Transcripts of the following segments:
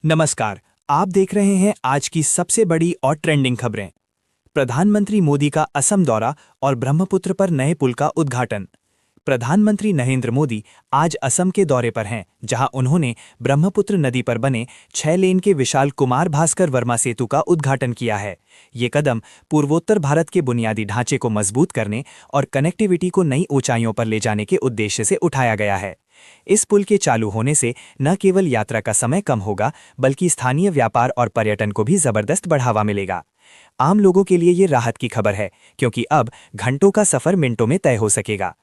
नमस्कार। आप देख रहे हैं आज की सबसे बड़ी और ट्रेंडिंग खबरें। प्रधानमंत्री मोदी का असम दौरा और ब्रह्मपुत्र पर नए पुल का उद्घाटन। प्रधानमंत्री नरेंद्र मोदी आज असम के दौरे पर हैं, जहां उन्होंने ब्रह्मपुत्र नदी पर बने 6 लेन के विशाल कुमार भास्कर वर्मा सेतु का उद्घाटन किया है। ये कदम पूर्वोत्तर भारत के बुनियादी ढांचे को मजबूत करने और कनेक्टिविटी को नई ऊंचाइयों पर ले जाने के उद्देश्य से उठाया गया है। इस पुल के चालू होने से न केवल यात्रा का समय कम होगा, बल्कि स्थानीय व्यापार और पर्यटन को भी जबरदस्त बढ़ावा मिलेगा। आम लोगों के लिए ये राहत की खबर है, क्योंकि अब घंटों का सफर मिनटों में तय हो सकेगा।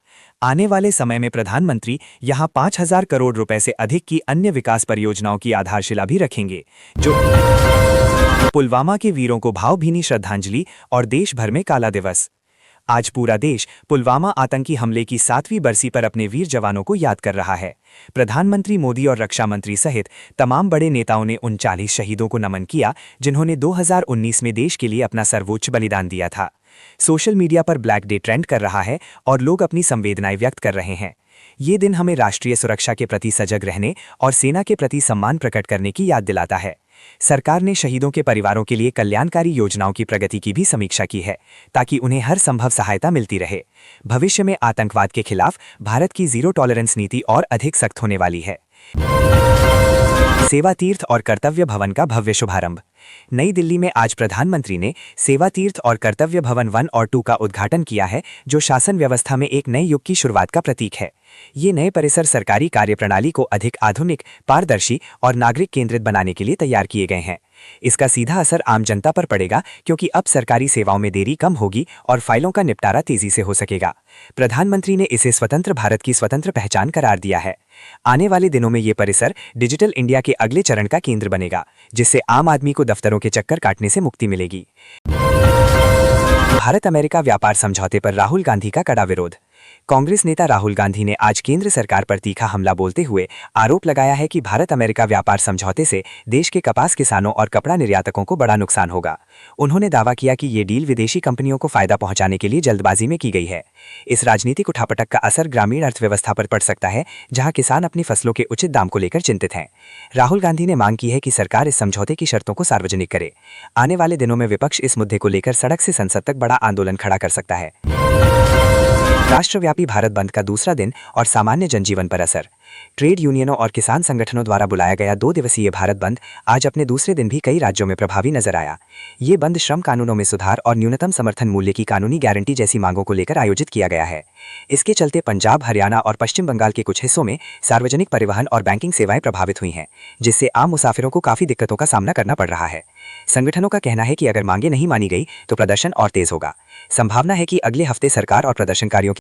आने वाले समय में प्रधानमंत्री यहां 5,000 करोड़ रुपए से अधिक की अन्य विकास परियोजनाओं की आधारशिला भी रखेंगे, जो पुलवामा के वीरों को भावभीनी श्रद्धांजलि और देश भर में काला दिवस। आज पूरा देश पुलवामा आतंकी हमले की 7वीं बरसी पर अपने वीर जवानों को याद कर रहा है। प्रधानमंत्री मोदी और रक्षा मंत्री सहित तमाम बड़े नेताओं ने उन 40 शहीदों को नमन किया, जिन्होंने 2019 में देश के लिए अपना सर्वोच्च बलिदान दिया था। सोशल मीडिया पर ब्लैक डे ट्रेंड कर रहा है और लोग अपनी संवेदनाएं व्यक्त कर रहे हैं। ये दिन हमें राष्ट्रीय सुरक्षा के प्रति सजग रहने और सेना के प्रति सम्मान प्रकट करने की याद दिलाता है। सरकार ने शहीदों के परिवारों के लिए कल्याणकारी योजनाओं की प्रगति की भी समीक्षा की है, ताकि उन्हें हर संभव सहायता मिलती रहे। भविष्य में आतंकवाद के खिलाफ भारत की जीरो टॉलरेंस नीति और अधिक सख्त होने वाली है। सेवा तीर्थ और कर्तव्य भवन का भव्य शुभारंभ। नई दिल्ली में आज प्रधानमंत्री ने सेवा तीर्थ और कर्तव्य भवन 1 और 2 का उद्घाटन किया है, जो शासन व्यवस्था में एक नए युग की शुरुआत का प्रतीक है। ये नए परिसर सरकारी कार्यप्रणाली को अधिक आधुनिक, पारदर्शी और नागरिक केंद्रित बनाने के लिए तैयार किए गए हैं। इसका सीधा असर आम जनता पर पड़ेगा, क्योंकि अब सरकारी सेवाओं में देरी कम होगी और फाइलों का निपटारा तेजी से हो सकेगा। प्रधानमंत्री ने इसे स्वतंत्र भारत की स्वतंत्र पहचान करार दिया है। आने वाले दिनों में ये परिसर डिजिटल इंडिया के अगले चरण का केंद्र बनेगा, जिससे आम आदमी को दफ्तरों के चक्कर काटने से मुक्ति मिलेगी। भारत अमेरिका व्यापार समझौते पर राहुल गांधी का कड़ा विरोध। कांग्रेस नेता राहुल गांधी ने आज केंद्र सरकार पर तीखा हमला बोलते हुए आरोप लगाया है कि भारत अमेरिका व्यापार समझौते से देश के कपास किसानों और कपड़ा निर्यातकों को बड़ा नुकसान होगा। उन्होंने दावा किया कि ये डील विदेशी कंपनियों को फायदा पहुंचाने के लिए जल्दबाजी में की गई है। इस राजनीतिक उठापटक का असर ग्रामीण अर्थव्यवस्था पर पड़ सकता है, जहां किसान अपनी फसलों के उचित दाम को लेकर चिंतित हैं। राहुल गांधी ने मांग की है कि सरकार इस समझौते की शर्तों को सार्वजनिक करे। आने वाले दिनों में विपक्ष इस मुद्दे को लेकर सड़क से संसद तक बड़ा आंदोलन खड़ा कर सकता है। राष्ट्रव्यापी भारत बंद का दूसरा दिन और सामान्य जनजीवन पर असर। ट्रेड यूनियनों और किसान संगठनों द्वारा बुलाया गया 2 दिवसीय भारत बंद आज अपने दूसरे दिन भी कई राज्यों में प्रभावी नजर आया। ये बंद श्रम कानूनों में सुधार और न्यूनतम समर्थन मूल्य की कानूनी गारंटी जैसी मांगों को लेकर आयोजित किया गया है। इसके चलते पंजाब, हरियाणा और पश्चिम बंगाल के कुछ हिस्सों में सार्वजनिक परिवहन और बैंकिंग सेवाएं प्रभावित हुई हैं, जिससे आम मुसाफिरों को काफी दिक्कतों का सामना करना पड़ रहा है। संगठनों का कहना है कि अगर मांगे नहीं मानी गई तो प्रदर्शन और तेज होगा। संभावना है कि अगले हफ्ते सरकार और प्रदर्शनकारियों